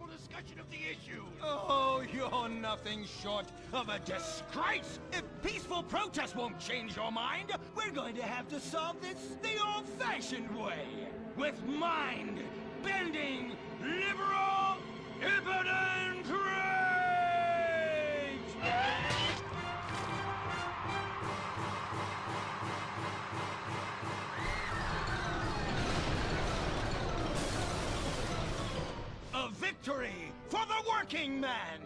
Discussion of the issue. Oh, you're nothing short of a disgrace. If peaceful protest won't change your mind, we're going to have to solve this the old-fashioned way. With mind-bending, liberal, impotent rage! A victory for the working man!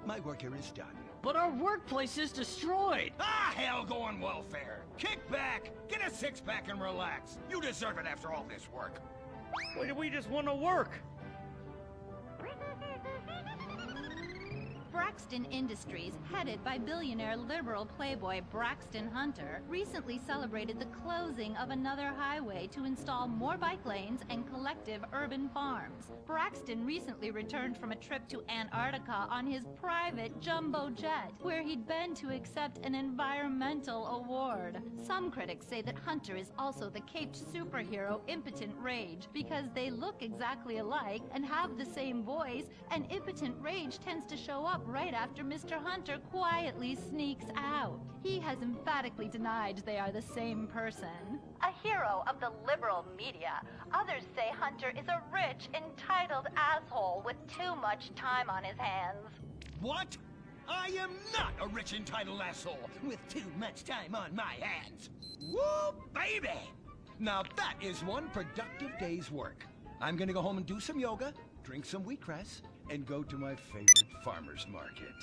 My work here is done. But our workplace is destroyed! Ah, hell go on welfare! Kick back, get a six-pack and relax. You deserve it after all this work. Why do we just want to work? Braxton Industries, headed by billionaire liberal playboy Braxton Hunter, recently celebrated the closing of another highway to install more bike lanes and collective urban farms. Braxton recently returned from a trip to Antarctica on his private jumbo jet, where he'd been to accept an environmental award. Some critics say that Hunter is also the caped superhero Impotent Rage, because they look exactly alike and have the same voice, and Impotent Rage tends to show up right after Mr. Hunter quietly sneaks out. He has emphatically denied they are the same person. A hero of the liberal media, others say Hunter is a rich, entitled asshole with too much time on his hands. What? I am not a rich, entitled asshole with too much time on my hands. Woo, baby! Now that is one productive day's work. I'm gonna go home and do some yoga, drink some wheatgrass, and go to my favorite farmer's market.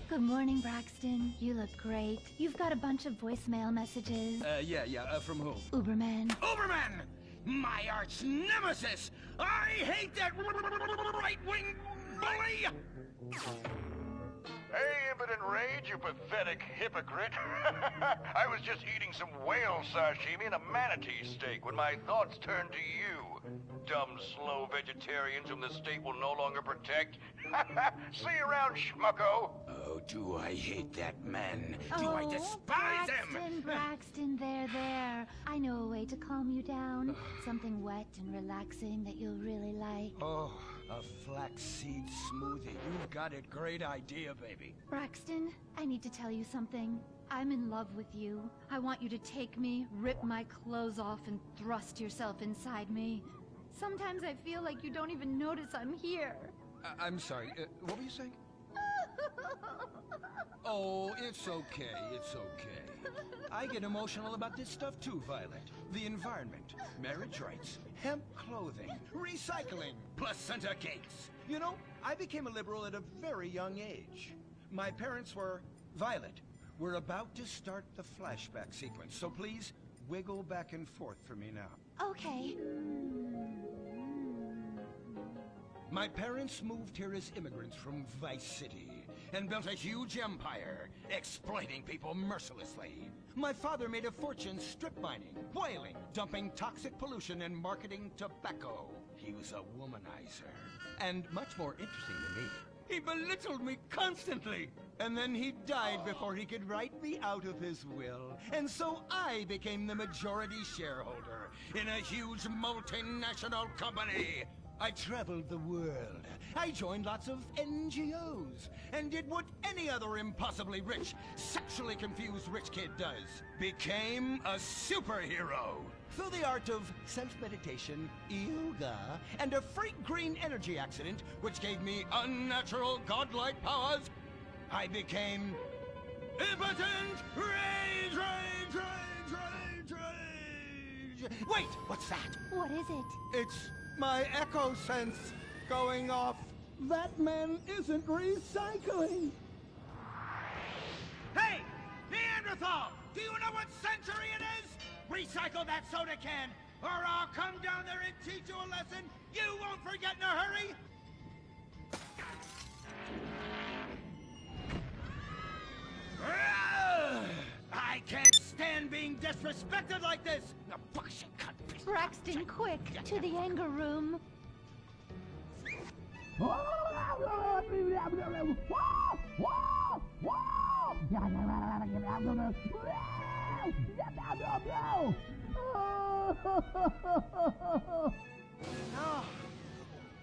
Good morning, Braxton. You look great. You've got a bunch of voicemail messages. From whom? Uberman. Uberman! My arch nemesis! I hate that right-wing bully! Hey, impotent rage, you pathetic hypocrite. I was just eating some whale sashimi and a manatee steak when my thoughts turned to you. Dumb, slow vegetarians whom the state will no longer protect. See you around, schmucko. Oh, do I hate that man? Do I despise him? Braxton, there. I know a way to calm you down. Something wet and relaxing that you'll really like. Oh, a flaxseed smoothie. You've got a great idea, baby. Braxton, I need to tell you something. I'm in love with you. I want you to take me, rip my clothes off, and thrust yourself inside me. Sometimes I feel like you don't even notice I'm here. I'm sorry, what were you saying? Oh, it's okay, it's okay. I get emotional about this stuff too, Violet. The environment, marriage rights, hemp clothing, recycling, placenta cakes. You know, I became a liberal at a very young age. My parents were... Violet, we're about to start the flashback sequence, so please wiggle back and forth for me now. Okay. My parents moved here as immigrants from Vice City and built a huge empire, exploiting people mercilessly. My father made a fortune strip mining, whaling, dumping toxic pollution, and marketing tobacco. He was a womanizer. And much more interesting than me, he belittled me constantly. And then he died before he could write me out of his will. And so I became the majority shareholder in a huge multinational company. I traveled the world. I joined lots of NGOs and did what any other impossibly rich, sexually confused rich kid does. Became a superhero. Through the art of self-meditation, yoga, and a freak green energy accident, which gave me unnatural godlike powers, I became impotent rage, rage, rage, rage, rage. Wait, what's that? What is it? It's my echo sense going off. That man isn't recycling. Hey, Neanderthal! Do you know what century it is? Recycle that soda can, or I'll come down there and teach you a lesson you won't forget in a hurry. I can't stand being disrespected like this! The bullshit cut. Braxton, quick, to the anger room. Oh,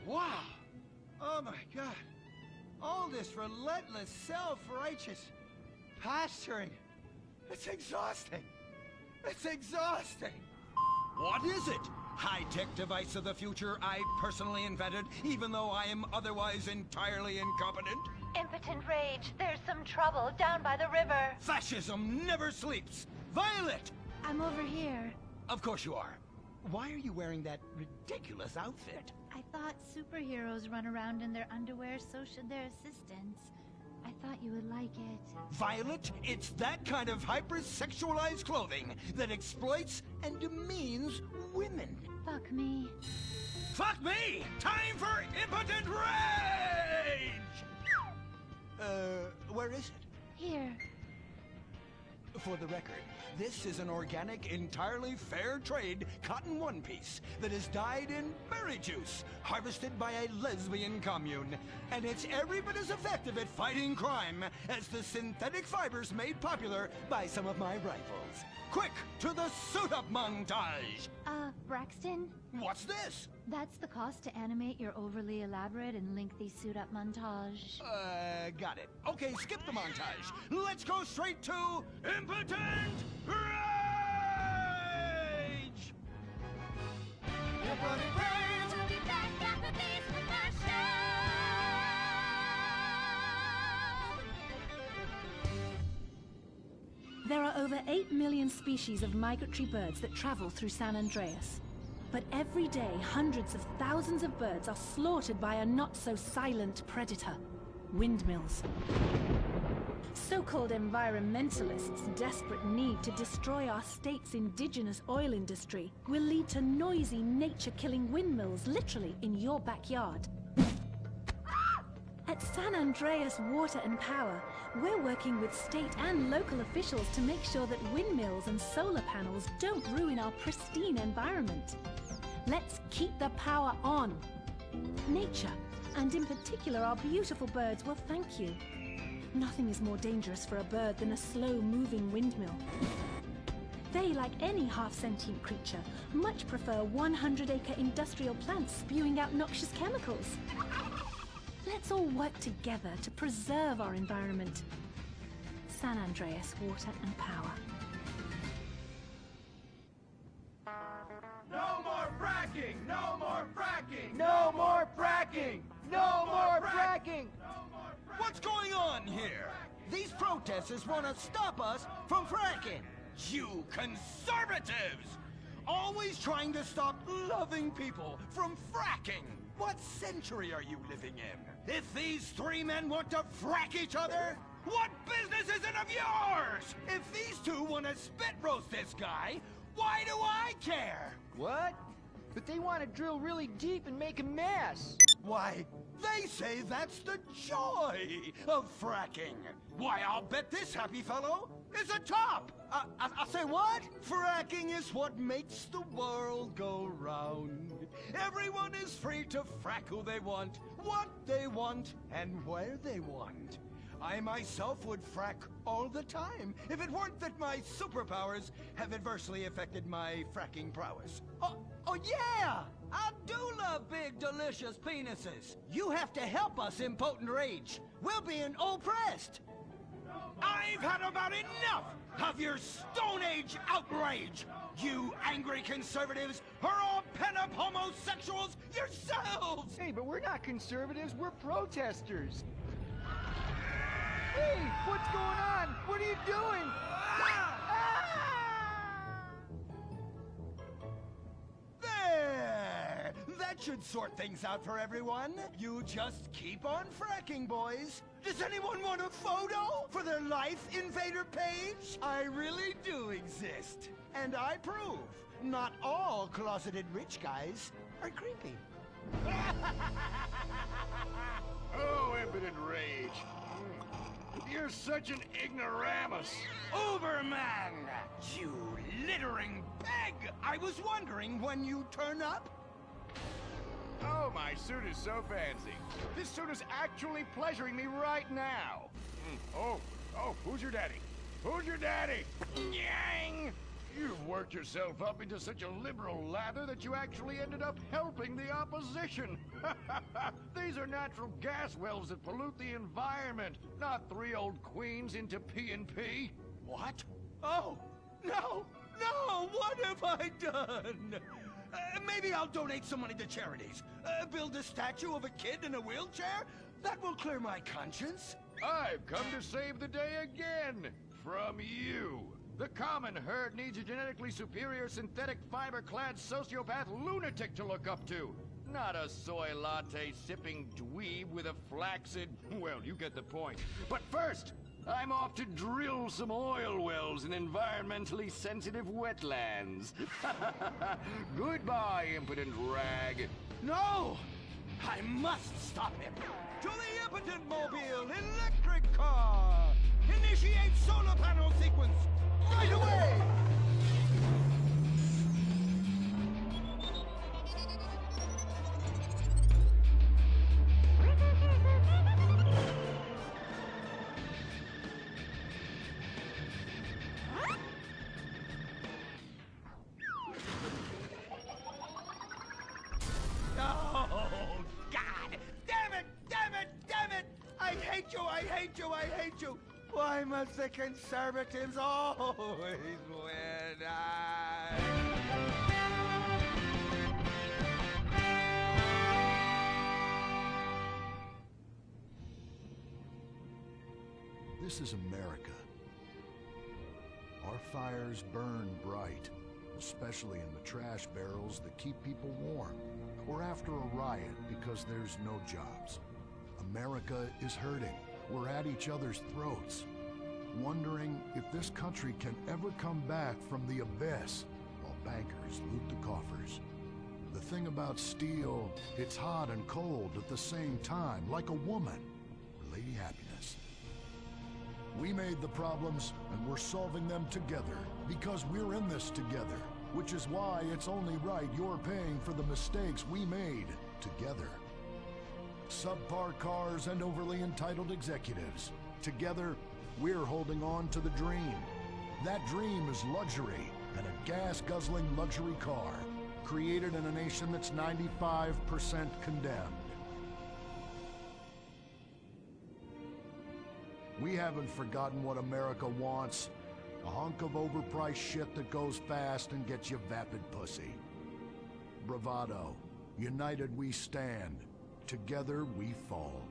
wow! Oh my God! All this relentless, self-righteous posturing. It's exhausting. It's exhausting. What is it? High-tech device of the future I personally invented, even though I am otherwise entirely incompetent? Impotent rage, there's some trouble down by the river. Fascism never sleeps. Violet! I'm over here. Of course you are. Why are you wearing that ridiculous outfit? I thought superheroes run around in their underwear, so should their assistants. I thought you would like it. Violet, it's that kind of hypersexualized clothing that exploits and demeans women. Fuck me. Fuck me! Time for impotent rage! Where is it? Here. For the record, this is an organic, entirely fair trade cotton one piece that is dyed in berry juice, harvested by a lesbian commune. And it's every bit as effective at fighting crime as the synthetic fibers made popular by some of my rivals. Quick, to the suit-up montage! Braxton? What's this? That's the cost to animate your overly elaborate and lengthy suit-up montage. Got it. Okay, skip the montage. Let's go straight to impotent rage! Impotent rage! We'll be back after this commercial. There are over 8 million species of migratory birds that travel through San Andreas. But every day, hundreds of thousands of birds are slaughtered by a not-so-silent predator: windmills. So-called environmentalists' desperate need to destroy our state's indigenous oil industry will lead to noisy, nature-killing windmills literally in your backyard. At San Andreas Water and Power, we're working with state and local officials to make sure that windmills and solar panels don't ruin our pristine environment. Let's keep the power on. Nature, and in particular our beautiful birds, will thank you. Nothing is more dangerous for a bird than a slow-moving windmill. They, like any half-sentient creature, much prefer 100-acre industrial plants spewing out noxious chemicals. Let's all work together to preserve our environment. San Andreas Water and Power. No more fracking! No more fracking! No more fracking! No more fracking! What's going on here? These protesters want to stop us from fracking. You conservatives! Always trying to stop loving people from fracking. What century are you living in? If these three men want to frack each other, what business is it of yours? If these two want to spit roast this guy, why do I care? What? But they want to drill really deep and make a mess. Why, they say that's the joy of fracking. Why, I'll bet this happy fellow is a top. I say what? Fracking is what makes the world go round. Everyone is free to frack who they want, what they want, and where they want. I myself would frack all the time if it weren't that my superpowers have adversely affected my fracking prowess. Oh yeah! I do love big, delicious penises. You have to help us, impotent rage. We're being oppressed. I've had about enough of your Stone Age outrage. You angry conservatives are all pent-up homosexuals yourselves! Hey, but we're not conservatives, we're protesters. Hey, what's going on? What are you doing? There! That should sort things out for everyone. You just keep on fracking, boys. Does anyone want a photo for their Life Invader page? I really do exist. And I prove not all closeted rich guys are creepy. Oh, impotent rage. You're such an ignoramus. Uberman! You littering pig! I was wondering when you turn up. Oh, my suit is so fancy. This suit is actually pleasuring me right now. Oh, who's your daddy? Who's your daddy? Yang! You've worked yourself up into such a liberal lather that you actually ended up helping the opposition. These are natural gas wells that pollute the environment, not three old queens into P&P. What? Oh, no! What have I done? Maybe I'll donate some money to charities. Build a statue of a kid in a wheelchair? That will clear my conscience. I've come to save the day again. From you. The common herd needs a genetically superior synthetic fiber-clad sociopath lunatic to look up to. Not a soy latte sipping dweeb with a flaccid... Well, you get the point. But first, I'm off to drill some oil wells in environmentally sensitive wetlands. Goodbye, impotent rag. No! I must stop him. To the impotent mobile electric car! Initiate solar panel sequence! Right away! Oh, God! Damn it! I hate you! Why must the conservatives always win? This is America. Our fires burn bright. especially in the trash barrels that keep people warm. We're after a riot because there's no jobs. America is hurting. We're at each other's throats, wondering if this country can ever come back from the abyss while bankers loot the coffers. The thing about steel, it's hot and cold at the same time, like a woman, or Lady Happiness. We made the problems, and we're solving them together, because we're in this together, which is why it's only right you're paying for the mistakes we made together. Subpar cars and overly entitled executives. Together, we're holding on to the dream. That dream is luxury, and a gas-guzzling luxury car, created in a nation that's 95% condemned. We haven't forgotten what America wants. A hunk of overpriced shit that goes fast and gets you vapid pussy. Bravado. United we stand. Together we fall.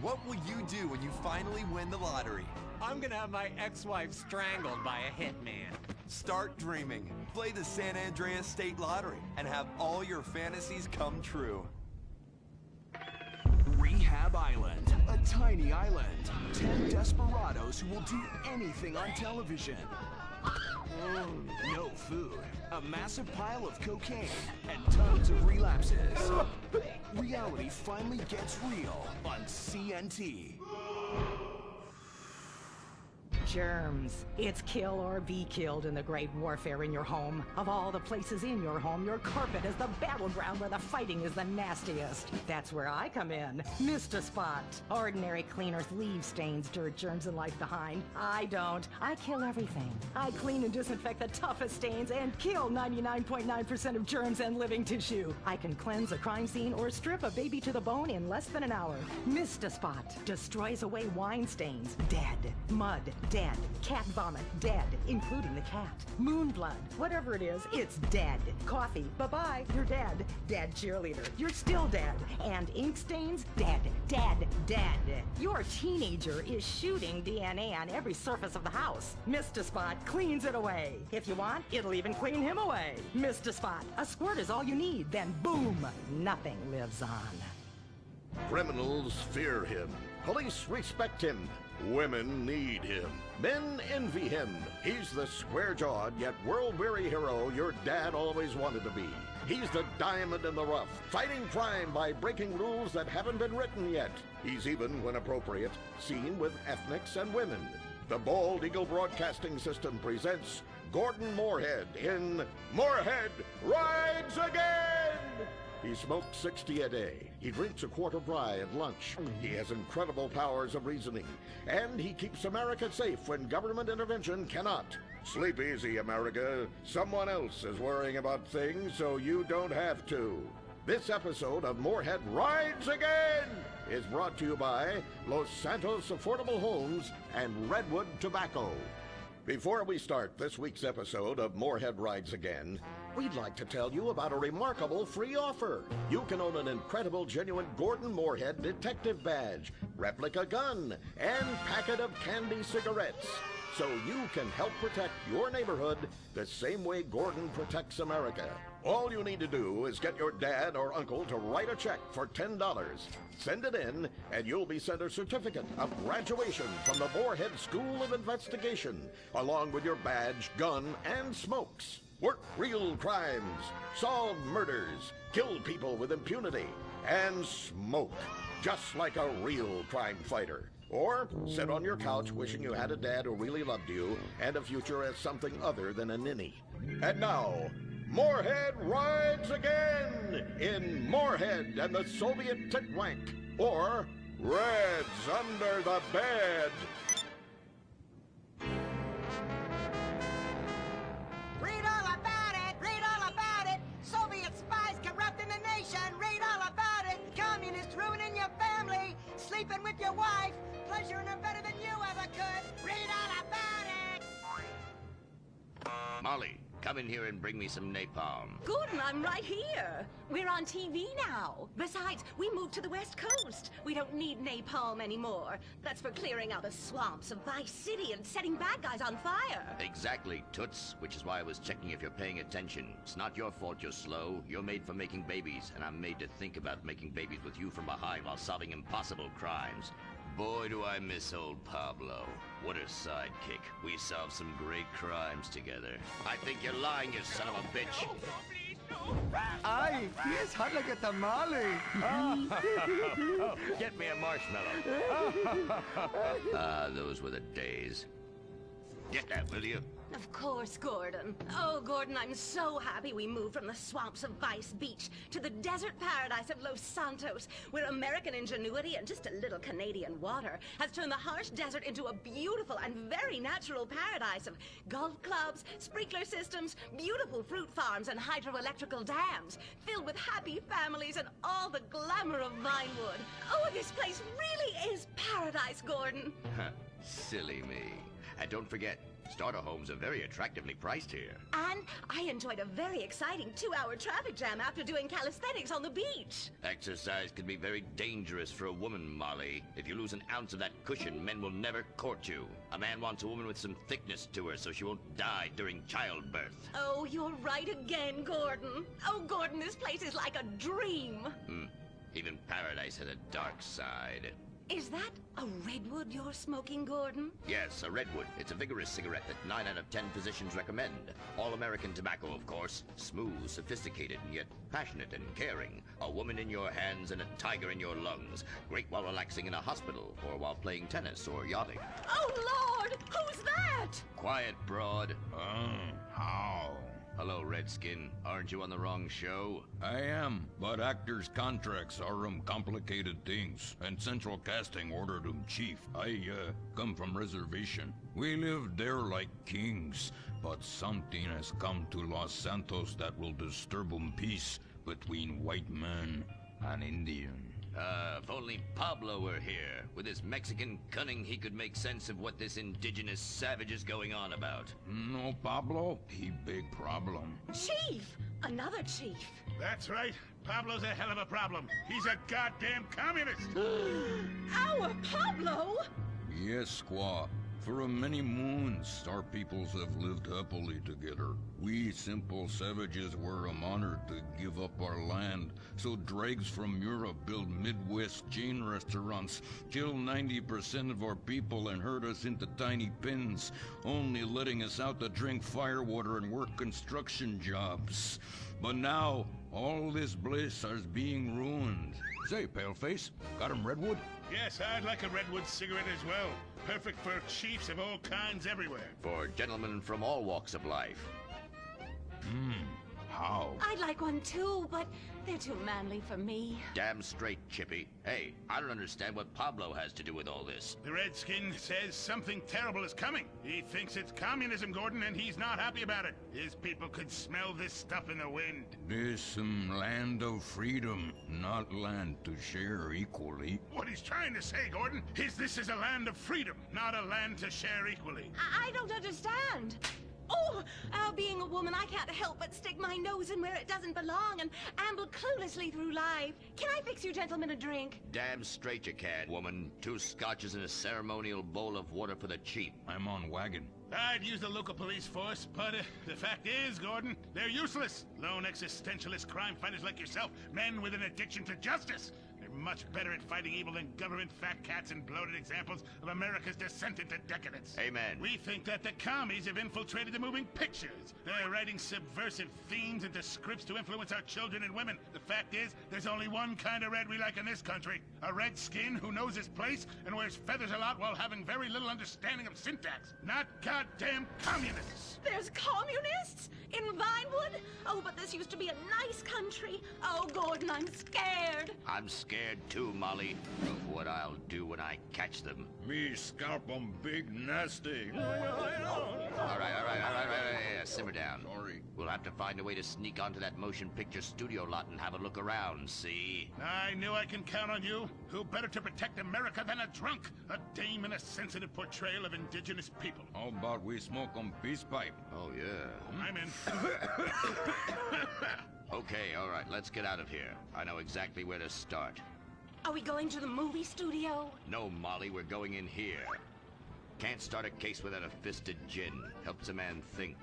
What will you do when you finally win the lottery? I'm gonna have my ex-wife strangled by a hitman. Start dreaming. Play the San Andreas State Lottery and have all your fantasies come true. Rehab Island, a tiny island. 10 desperados who will do anything on television. No food, a massive pile of cocaine, and tons of relapses. Reality finally gets real on CNT. Germs. It's kill or be killed in the great warfare in your home. Of all the places in your home, your carpet is the battleground where the fighting is the nastiest. That's where I come in. Mr. Spot. Ordinary cleaners leave stains, dirt, germs, and life behind. I don't. I kill everything. I clean and disinfect the toughest stains and kill 99.9% of germs and living tissue. I can cleanse a crime scene or strip a baby to the bone in less than an hour. Mr. Spot destroys away wine stains. Dead. Mud. Dead. Cat vomit, dead, including the cat. Moon blood, whatever it is, it's dead. Coffee, bye-bye, you're dead. Dead cheerleader, you're still dead. And ink stains, dead, dead, dead. Your teenager is shooting DNA on every surface of the house. Mr. Spot cleans it away. If you want, it'll even clean him away. Mr. Spot, a squirt is all you need, then boom, nothing lives on. Criminals fear him. Police respect him. Women need him. Men envy him. He's the square-jawed yet world-weary hero your dad always wanted to be. He's the diamond in the rough, fighting crime by breaking rules that haven't been written yet. He's even, when appropriate, seen with ethnics and women. The Bald Eagle Broadcasting System presents Gordon Moorhead in Moorhead Rides Again! He smokes 60 a day. He drinks a quart of rye at lunch. He has incredible powers of reasoning. And he keeps America safe when government intervention cannot. Sleep easy, America. Someone else is worrying about things so you don't have to. This episode of Moorhead Rides Again is brought to you by Los Santos Affordable Homes and Redwood Tobacco. Before we start this week's episode of Moorhead Rides Again, we'd like to tell you about a remarkable free offer. You can own an incredible, genuine Gordon Moorhead detective badge, replica gun, and packet of candy cigarettes. So you can help protect your neighborhood the same way Gordon protects America. All you need to do is get your dad or uncle to write a check for $10. Send it in, and you'll be sent a certificate of graduation from the Moorhead School of Investigation, along with your badge, gun, and smokes. Work real crimes, solve murders, kill people with impunity, and smoke, just like a real crime fighter. Or sit on your couch wishing you had a dad who really loved you and a future as something other than a ninny. And now, Moorhead Rides Again in Moorhead and the Soviet Titwank, or Reds Under the Bed. Read all about it! Read all about it! Soviet spies corrupting the nation! Read all about it! Communists ruining your family! Sleeping with your wife! Pleasuring her better than you ever could! Read all about it! Molly, come in here and bring me some napalm. Gordon, I'm right here. We're on TV now. Besides, we moved to the West Coast. We don't need napalm anymore. That's for clearing out the swamps of Vice City and setting bad guys on fire. Exactly, Toots, which is why I was checking if you're paying attention. It's not your fault you're slow. You're made for making babies, and I'm made to think about making babies with you from behind while solving impossible crimes. Boy, do I miss old Pablo. What a sidekick. We solved some great crimes together. I think you're lying, you son of a bitch. Ay, he is hot like a tamale. Get me a marshmallow. Those were the days. Get that, will you? Of course, Gordon. Oh, Gordon, I'm so happy we moved from the swamps of Vice Beach to the desert paradise of Los Santos, where American ingenuity and just a little Canadian water has turned the harsh desert into a beautiful and very natural paradise of golf clubs, sprinkler systems, beautiful fruit farms, and hydroelectrical dams, filled with happy families and all the glamour of Vinewood. Oh, this place really is paradise, Gordon. Silly me. And don't forget, starter homes are very attractively priced here. And I enjoyed a very exciting 2-hour traffic jam after doing calisthenics on the beach. Exercise can be very dangerous for a woman, Molly. If you lose an ounce of that cushion, men will never court you. A man wants a woman with some thickness to her so she won't die during childbirth. Oh, you're right again, Gordon. Oh, Gordon, this place is like a dream. Even paradise has a dark side. Is that a redwood you're smoking, Gordon? Yes, a redwood. It's a vigorous cigarette that 9 out of 10 physicians recommend. All-American tobacco, of course. Smooth, sophisticated, and yet passionate and caring. A woman in your hands and a tiger in your lungs. Great while relaxing in a hospital, or while playing tennis or yachting. Oh, Lord! Who's that? Quiet, broad. How? Hello, Redskin. Aren't you on the wrong show? I am, but actors' contracts are complicated things, and Central Casting ordered chief. I come from reservation. We live there like kings, but something has come to Los Santos that will disturb peace between white man and Indian. If only Pablo were here. With his Mexican cunning, he could make sense of what this indigenous savage is going on about. No, Pablo, he big problem. Chief! Another chief. That's right. Pablo's a hell of a problem. He's a goddamn communist. Our Pablo? Yes, squaw. For many moons, our peoples have lived happily together. We simple savages were honored to give up our land, so dregs from Europe build Midwest chain restaurants, kill 90% of our people and herd us into tiny pens, only letting us out to drink firewater and work construction jobs. But now, all this bliss is being ruined. Say, Paleface, got him redwood? Yes, I'd like a redwood cigarette as well. Perfect for chiefs of all kinds everywhere. For gentlemen from all walks of life. How? I'd like one too, but they're too manly for me. Damn straight, Chippy. Hey, I don't understand what Pablo has to do with all this. The Redskin says something terrible is coming. He thinks it's communism, Gordon, and he's not happy about it. His people could smell this stuff in the wind. This land of freedom, not land to share equally. What he's trying to say, Gordon, is this is a land of freedom, not a land to share equally. I don't understand. Oh, being a woman, I can't help but stick my nose in where it doesn't belong and amble cluelessly through life. Can I fix you gentlemen a drink? Damn straight you can, woman. 2 scotches and a ceremonial bowl of water for the chief. I'm on wagon. I'd use the local police force, but the fact is, Gordon, they're useless. Lone existentialist crime fighters like yourself, men with an addiction to justice. They're much better at fighting evil than government fat cats and bloated examples of America's descent into decadence. Amen. We think that the commies have infiltrated the moving pictures. They're writing subversive themes into scripts to influence our children and women. The fact is, there's only one kind of red we like in this country. A red skin who knows his place and wears feathers a lot while having very little understanding of syntax. Not goddamn communists. There's communists? In Vinewood? Oh, but this used to be a nice country. Oh, Gordon, I'm scared. I'm scared scared too, Molly, of what I'll do when I catch them. Me scalp 'em big nasty. All right. Simmer down. Sorry. We'll have to find a way to sneak onto that motion picture studio lot and have a look around, see? I knew I can count on you. Who better to protect America than a drunk? A dame in a sensitive portrayal of indigenous people. How about we smoke 'em peace pipe? Oh, yeah. I'm in. Okay, all right, let's get out of here. I know exactly where to start. Are we going to the movie studio? No, Molly, we're going in here. Can't start a case without a fisted gin. Helps a man think.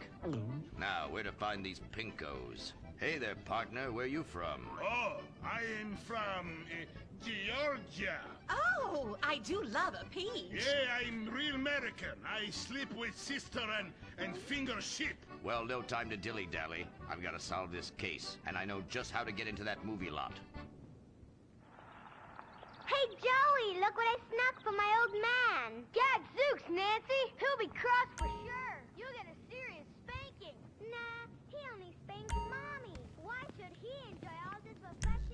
Now, where to find these pinkos? Hey there, partner, where you from? Oh, I am from Georgia. Oh, I do love a peach. Yeah, I'm real American. I sleep with sister and finger ship. Well, no time to dilly-dally. I've got to solve this case, and I know just how to get into that movie lot. Hey, Joey, look what I snuck from my old man. Gadzooks, Nancy. He'll be cross for sure. You'll get a serious spanking. Nah, he only spanks Mommy. Why should he enjoy all this affection?